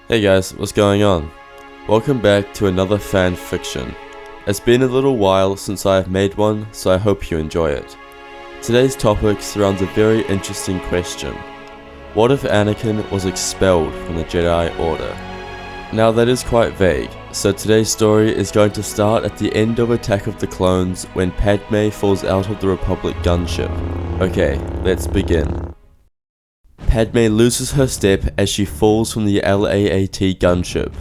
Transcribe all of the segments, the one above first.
Hey guys, what's going on? Welcome back to another fan fiction. It's been a little while since I have made one, so I hope you enjoy it. Today's topic surrounds a very interesting question. What if Anakin was expelled from the Jedi Order? Now that is quite vague, so today's story is going to start at the end of Attack of the Clones when Padme falls out of the Republic gunship. Okay, let's begin. Padme loses her step as she falls from the LAAT gunship.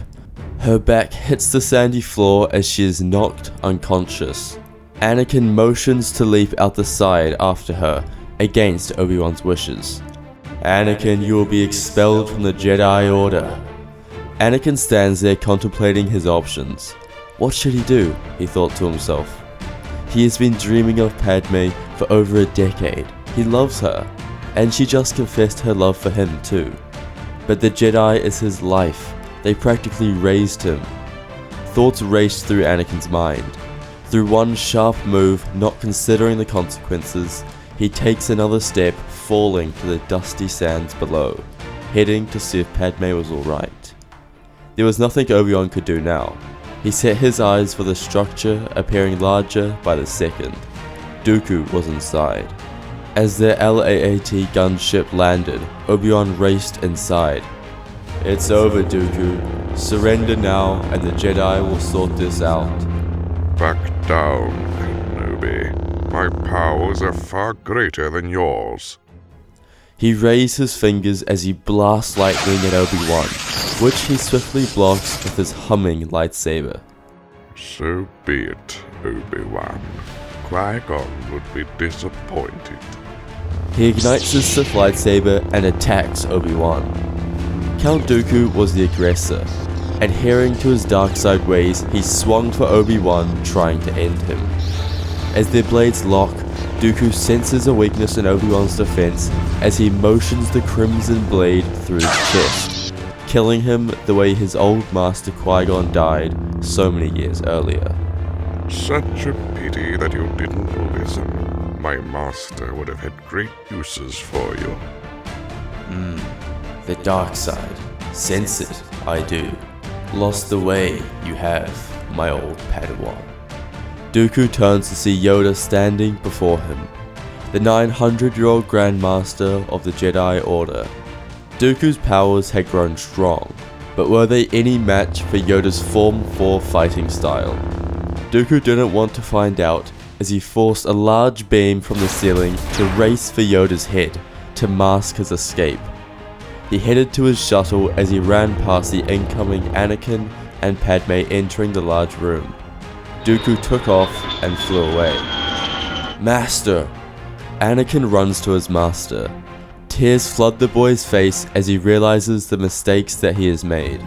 Her back hits the sandy floor as she is knocked unconscious. Anakin motions to leap out the side after her, against Obi-Wan's wishes. Anakin, you will be expelled from the Jedi Order. Anakin stands there contemplating his options. What should he do? He thought to himself. He has been dreaming of Padme for over a decade. He loves her. And she just confessed her love for him too. But the Jedi is his life. They practically raised him. Thoughts raced through Anakin's mind. Through one sharp move, not considering the consequences, he takes another step, falling to the dusty sands below, heading to see if Padme was alright. There was nothing Obi-Wan could do now. He set his eyes for the structure appearing larger by the second. Dooku was inside. As their LAAT gunship landed, Obi-Wan raced inside. It's over, Dooku. Surrender now and the Jedi will sort this out. Back down, Kenobi. My powers are far greater than yours. He raised his fingers as he blasts lightning at Obi-Wan, which he swiftly blocks with his humming lightsaber. So be it, Obi-Wan. Qui-Gon would be disappointed. He ignites his Sith lightsaber and attacks Obi-Wan. Count Dooku was the aggressor. Adhering to his dark side ways, he swung for Obi-Wan, trying to end him. As their blades lock, Dooku senses a weakness in Obi-Wan's defense as he motions the crimson blade through his chest, killing him the way his old master Qui-Gon died so many years earlier. Such a pity that you didn't listen. My master would have had great uses for you. The dark side. Sense it, I do. Lost the way you have, my old Padawan. Dooku turns to see Yoda standing before him, the 900-year-old Grandmaster of the Jedi Order. Dooku's powers had grown strong, but were they any match for Yoda's Form 4 fighting style? Dooku didn't want to find out as he forced a large beam from the ceiling to race for Yoda's head to mask his escape. He headed to his shuttle as he ran past the incoming Anakin and Padme entering the large room. Dooku took off and flew away. Master! Anakin runs to his master. Tears flood the boy's face as he realizes the mistakes that he has made.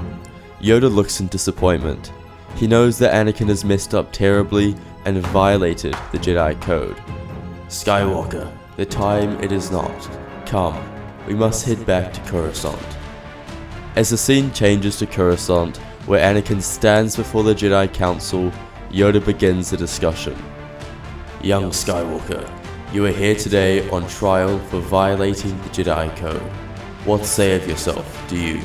Yoda looks in disappointment. He knows that Anakin has messed up terribly and violated the Jedi Code. Skywalker, the time it is not. Come, we must head back to Coruscant. As the scene changes to Coruscant, where Anakin stands before the Jedi Council, Yoda begins the discussion. Young Skywalker, you are here today on trial for violating the Jedi Code. What say of yourself, do you?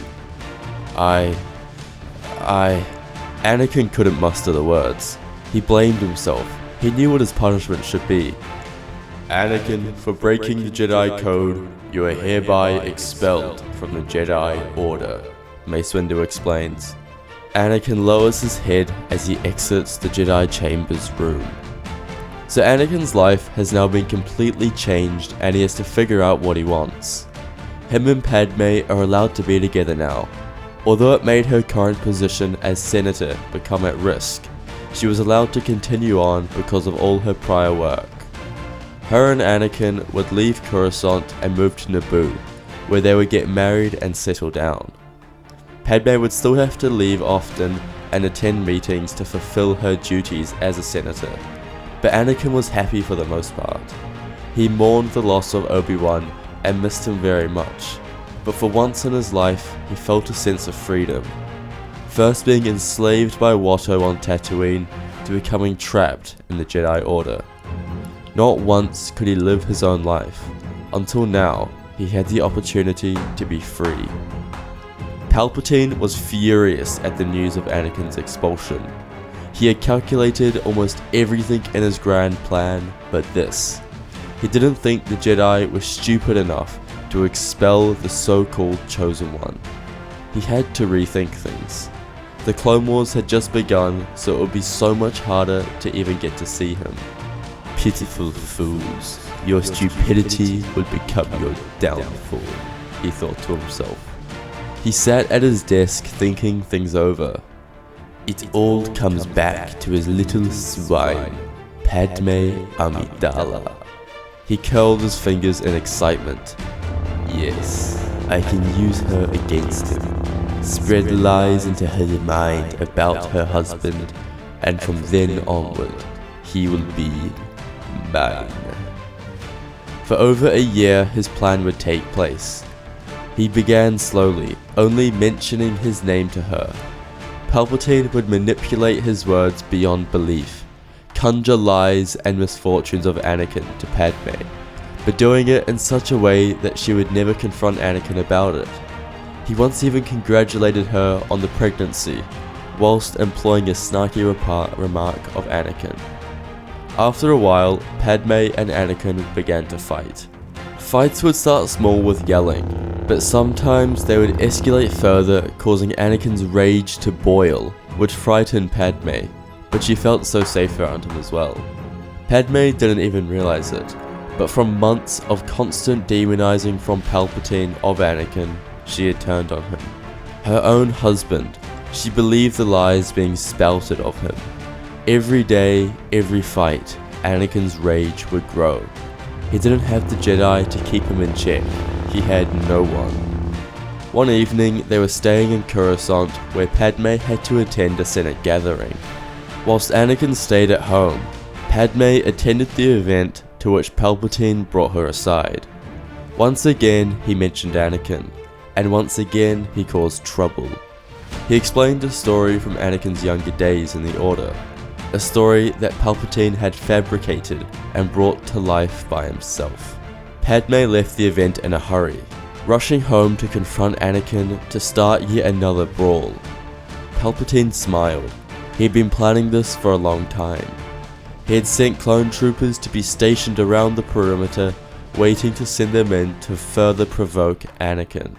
Anakin couldn't muster the words. He blamed himself. He knew what his punishment should be. Anakin, for breaking the Jedi Code, you are hereby expelled from the Jedi Order, Mace Windu explains. Anakin lowers his head as he exits the Jedi Chamber's room. So Anakin's life has now been completely changed and he has to figure out what he wants. Him and Padme are allowed to be together now. Although it made her current position as senator become at risk, she was allowed to continue on because of all her prior work. Her and Anakin would leave Coruscant and move to Naboo, where they would get married and settle down. Padme would still have to leave often and attend meetings to fulfill her duties as a senator, but Anakin was happy for the most part. He mourned the loss of Obi-Wan and missed him very much, but for once in his life he felt a sense of freedom. First being enslaved by Watto on Tatooine to becoming trapped in the Jedi Order. Not once could he live his own life, until now he had the opportunity to be free. Palpatine was furious at the news of Anakin's expulsion. He had calculated almost everything in his grand plan but this. He didn't think the Jedi were stupid enough to expel the so-called Chosen One. He had to rethink things. The Clone Wars had just begun, so it would be so much harder to even get to see him. Pitiful fools, your stupidity would become your downfall, he thought to himself. He sat at his desk thinking things over. It all comes back to his little swine, Padme Amidala. He curled his fingers in excitement. Yes, I can use her against him. Spread lies into her mind about her husband, and from then onward, he will be mine. For over a year, his plan would take place. He began slowly, only mentioning his name to her. Palpatine would manipulate his words beyond belief, conjure lies and misfortunes of Anakin to Padme, but doing it in such a way that she would never confront Anakin about it. He once even congratulated her on the pregnancy, whilst employing a snarky remark of Anakin. After a while, Padme and Anakin began to fight. Fights would start small with yelling, but sometimes they would escalate further, causing Anakin's rage to boil, which frightened Padme, but she felt so safe around him as well. Padme didn't even realize it, but from months of constant demonizing from Palpatine of Anakin, she had turned on him. Her own husband, she believed the lies being spouted of him. Every day, every fight, Anakin's rage would grow. He didn't have the Jedi to keep him in check. He had no one. One evening, they were staying in Coruscant, where Padme had to attend a Senate gathering. Whilst Anakin stayed at home, Padme attended the event, to which Palpatine brought her aside. Once again, he mentioned Anakin, and once again, he caused trouble. He explained a story from Anakin's younger days in the Order, a story that Palpatine had fabricated and brought to life by himself. Padme left the event in a hurry, rushing home to confront Anakin to start yet another brawl. Palpatine smiled. He had been planning this for a long time. He had sent clone troopers to be stationed around the perimeter, waiting to send them in to further provoke Anakin.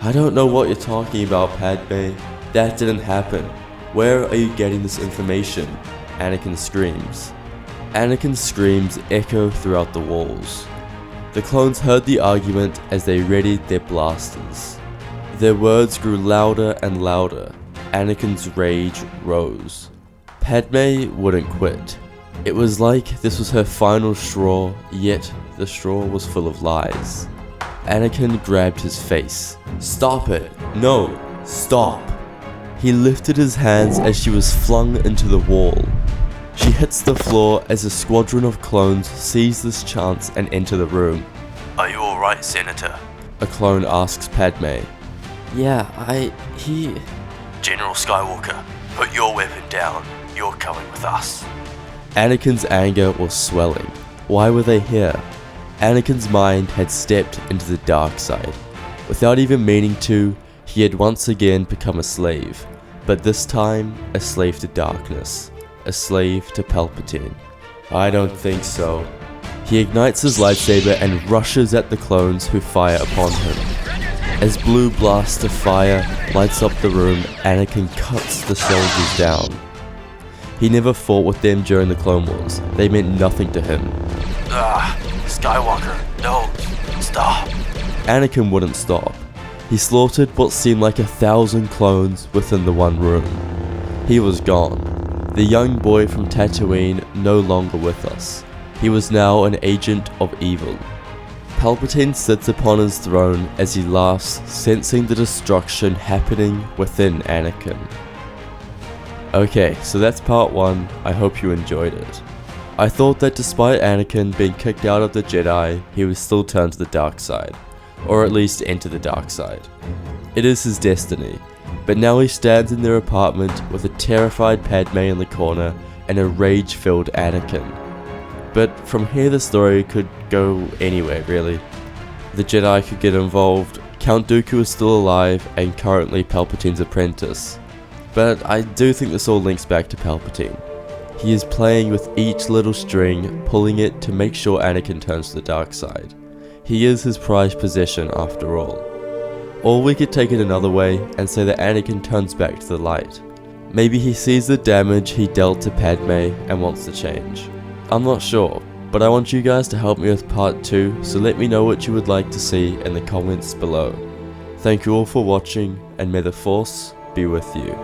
I don't know what you're talking about, Padme. That didn't happen. Where are you getting this information? Anakin screams. Anakin's screams echo throughout the walls. The clones heard the argument as they readied their blasters. Their words grew louder and louder. Anakin's rage rose. Padme wouldn't quit. It was like this was her final straw, yet the straw was full of lies. Anakin grabbed his face. Stop it! No! Stop! He lifted his hands as she was flung into the wall. She hits the floor as a squadron of clones seize this chance and enter the room. Are you alright, Senator? A clone asks Padme. Yeah, General Skywalker, put your weapon down. You're coming with us. Anakin's anger was swelling. Why were they here? Anakin's mind had stepped into the dark side. Without even meaning to, he had once again become a slave, but this time a slave to darkness, a slave to Palpatine. I don't think so. He ignites his lightsaber and rushes at the clones who fire upon him. As blue blast of fire lights up the room, Anakin cuts the soldiers down. He never fought with them during the Clone Wars. They meant nothing to him. Skywalker, no, stop. Anakin wouldn't stop. He slaughtered what seemed like 1,000 clones within the one room. He was gone. The young boy from Tatooine no longer with us. He was now an agent of evil. Palpatine sits upon his throne as he laughs, sensing the destruction happening within Anakin. Okay, so that's part 1. I hope you enjoyed it. I thought that despite Anakin being kicked out of the Jedi, he would still turn to the dark side, or at least enter the dark side. It is his destiny, but now he stands in their apartment with a terrified Padme in the corner and a rage-filled Anakin. But from here the story could go anywhere really. The Jedi could get involved, Count Dooku is still alive and currently Palpatine's apprentice. But I do think this all links back to Palpatine. He is playing with each little string, pulling it to make sure Anakin turns to the dark side. He is his prized possession after all. Or we could take it another way and say that Anakin turns back to the light. Maybe he sees the damage he dealt to Padme and wants to change. I'm not sure, but I want you guys to help me with part 2, so let me know what you would like to see in the comments below. Thank you all for watching, and may the Force be with you.